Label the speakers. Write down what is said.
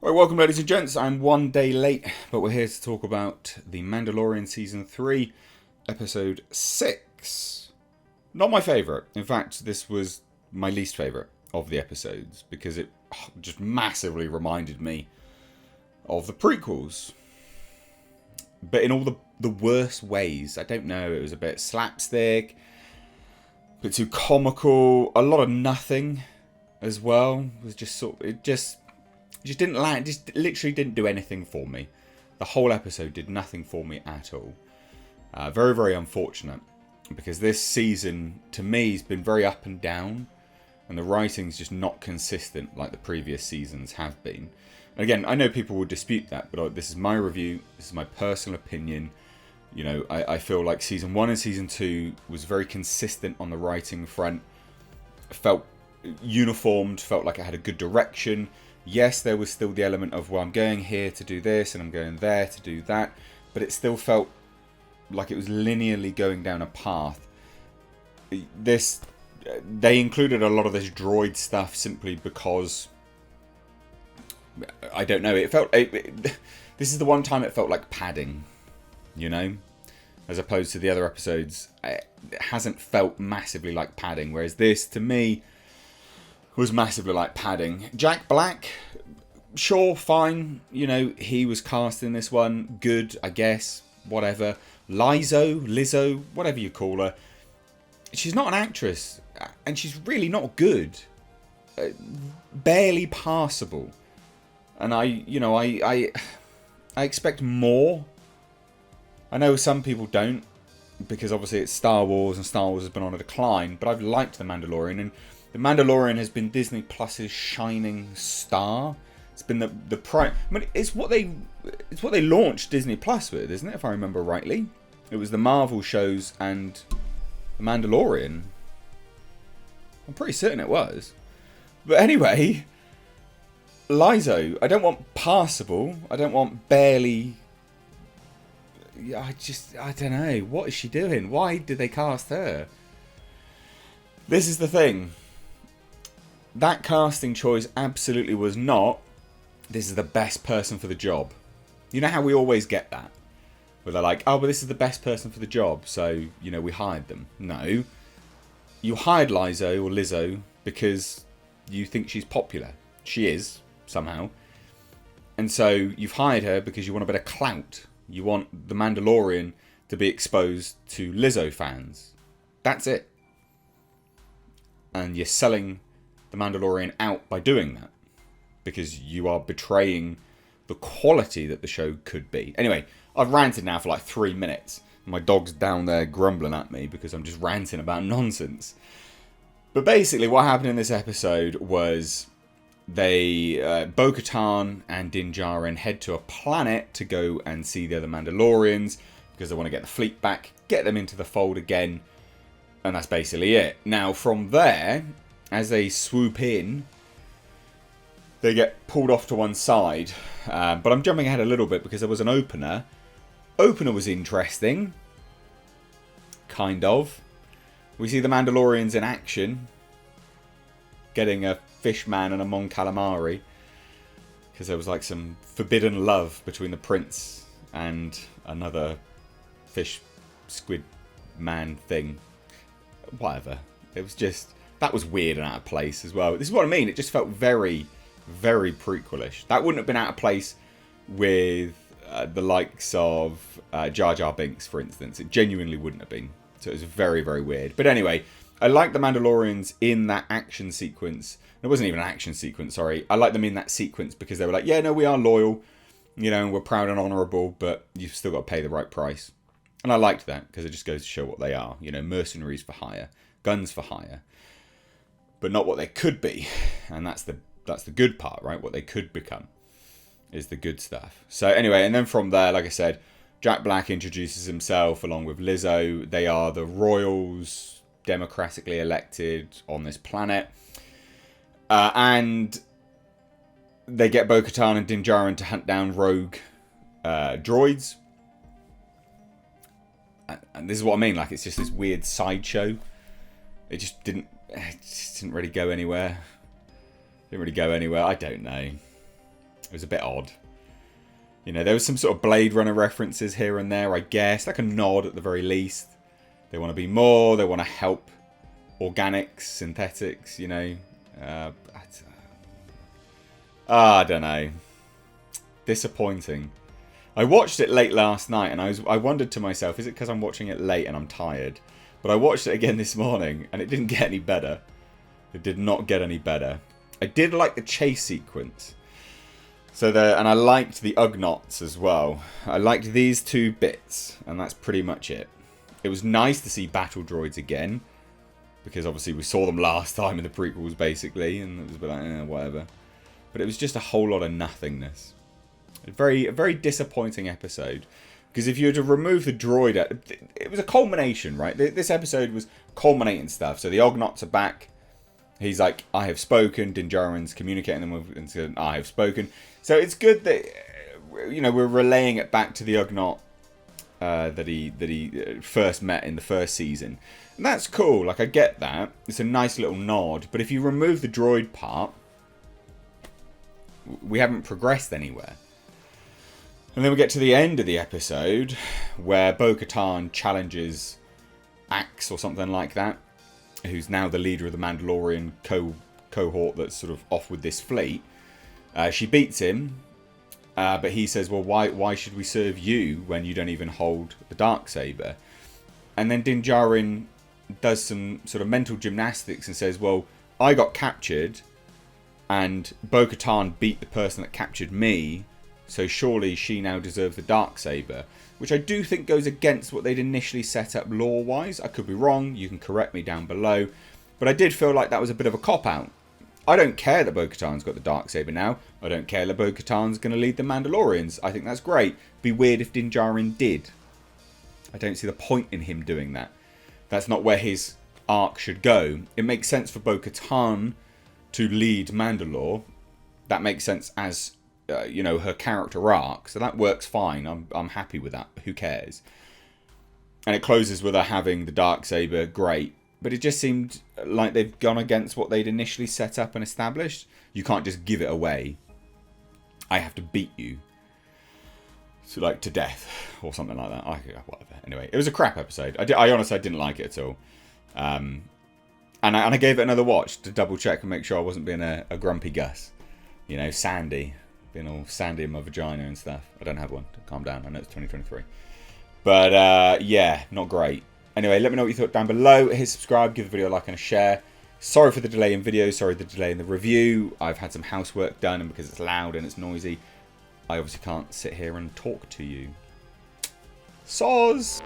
Speaker 1: Right, welcome ladies and gents. I'm one day late, but we're here to talk about The Mandalorian Season 3, Episode 6. Not my favourite. In fact, this was my least favourite of the episodes, because it just massively reminded me of the prequels. But in all the worst ways. I don't know, it was a bit slapstick, a bit too comical, a lot of nothing as well. It was just sort of, it just didn't land, just literally didn't do anything for me. The whole episode did nothing for me at all. Very, very unfortunate, because this season, to me, has been very up and down, and the writing's just not consistent like the previous seasons have been. And again, I know people will dispute that, but this is my review, this is my personal opinion. You know, I feel like Season 1 and Season 2 was very consistent on the writing front. Felt uniformed, felt like it had a good direction. Yes, there was still the element of, well, I'm going here to do this and I'm going there to do that, but it still felt like it was linearly going down a path. They included a lot of this droid stuff simply because, I don't know, this is the one time it felt like padding, you know, as opposed to the other episodes. It hasn't felt massively like padding, whereas this, to me, was massively like padding. Jack Black, sure, fine. You know, he was cast in this one. Good, I guess. Whatever. Lizzo, whatever you call her. She's not an actress. And she's really not good. Barely passable. And I expect more. I know some people don't, because obviously it's Star Wars and Star Wars has been on a decline. But I've liked The Mandalorian, and The Mandalorian has been Disney Plus's shining star. It's been the prime. I mean, it's what they launched Disney Plus with, isn't it? If I remember rightly, it was the Marvel shows and The Mandalorian. I'm pretty certain it was. But anyway, Lizzo. I don't want passable. I don't want barely. I don't know. What is she doing? Why did they cast her? This is the thing. That casting choice absolutely was not, this is the best person for the job. You know how we always get that? Where they're like, oh, but this is the best person for the job, so, you know, we hired them. No. You hired Lizzo because you think she's popular. She is, somehow. And so you've hired her because you want a bit of clout. You want The Mandalorian to be exposed to Lizzo fans. That's it. And you're selling The Mandalorian out by doing that, because you are betraying the quality that the show could be. Anyway, I've ranted now for like 3 minutes. My dog's down there grumbling at me because I'm just ranting about nonsense. But basically what happened in this episode was bo-katan and Din Djarin head to a planet to go and see the other Mandalorians, because they want to get the fleet back, get them into the fold again. And that's basically it. Now, from there, as they swoop in, they get pulled off to one side. But I'm jumping ahead a little bit because there was an opener. Opener was interesting. Kind of. We see the Mandalorians in action, getting a fish man and a Mon Calamari, because there was like some forbidden love between the prince and another fish squid man thing. Whatever. It was just, that was weird and out of place as well. This is what I mean. It just felt very, very prequelish. That wouldn't have been out of place with the likes of Jar Jar Binks, for instance. It genuinely wouldn't have been. So it was very, very weird. But anyway, I like the Mandalorians in that action sequence. It wasn't even an action sequence, sorry. I like them in that sequence because they were like, yeah, no, we are loyal, you know, and we're proud and honourable, but you've still got to pay the right price. And I liked that, because it just goes to show what they are. You know, mercenaries for hire, guns for hire, but not what they could be. And that's the good part, right? What they could become is the good stuff. So anyway, and then from there, like I said, Jack Black introduces himself along with Lizzo. They are the royals, democratically elected on this planet. And they get bo-katan and Din Djarin to hunt down rogue droids. And this is what I mean, like, it's just this weird sideshow. It just didn't really go anywhere. I don't know. It was a bit odd. You know, there was some sort of Blade Runner references here and there, I guess. Like a nod at the very least. They want to be more. They want to help organics, synthetics, you know. I don't know. Disappointing. I watched it late last night and I wondered to myself, is it because I'm watching it late and I'm tired? But I watched it again this morning and it didn't get any better. It did not get any better. I did like the chase sequence. And I liked the Ugnaughts as well. I liked these two bits and that's pretty much it. It was nice to see battle droids again. Because obviously we saw them last time in the prequels basically. And it was a bit like, whatever. But it was just a whole lot of nothingness. A very disappointing episode. Because if you were to remove the droid, it was a culmination, right? This episode was culminating stuff. So the Ugnaughts are back. He's like, I have spoken. Din Djarin's communicating them with, and said, I have spoken. So it's good that, you know, we're relaying it back to the Ugnaught that he first met in the first season. And that's cool. Like, I get that. It's a nice little nod. But if you remove the droid part, we haven't progressed anywhere. And then we get to the end of the episode where bo-katan challenges Axe or something like that, who's now the leader of the Mandalorian cohort that's sort of off with this fleet. She beats him, but he says, well, why should we serve you when you don't even hold the dark saber? And then Din Djarin does some sort of mental gymnastics and says, well, I got captured and bo-katan beat the person that captured me, so surely she now deserves the dark saber, which I do think goes against what they'd initially set up lore-wise. I could be wrong, you can correct me down below, but I did feel like that was a bit of a cop-out. I don't care that bo-katan's got the dark saber now. I don't care that bo-katan's going to lead the Mandalorians. I think that's great. It'd be weird if Din Djarin did. I don't see the point in him doing that. That's not where his arc should go. It makes sense for bo-katan to lead Mandalore. That makes sense as you know, her character arc, so that works fine. I'm happy with that. Who cares? And it closes with her having the darksaber. Great, but it just seemed like they've gone against what they'd initially set up and established. You can't just give it away. I have to beat you, so like to death or something like that. Whatever. Anyway, it was a crap episode. I honestly didn't like it at all. And I gave it another watch to double check and make sure I wasn't being a grumpy Gus. You know, Sandy. Being all sandy in my vagina and stuff. I don't have one. Calm down. I know it's 2023. But, yeah, not great. Anyway, let me know what you thought down below. Hit subscribe, give the video a like and a share. Sorry for the delay in video. Sorry for the delay in the review. I've had some housework done, and because it's loud and it's noisy, I obviously can't sit here and talk to you. Soz!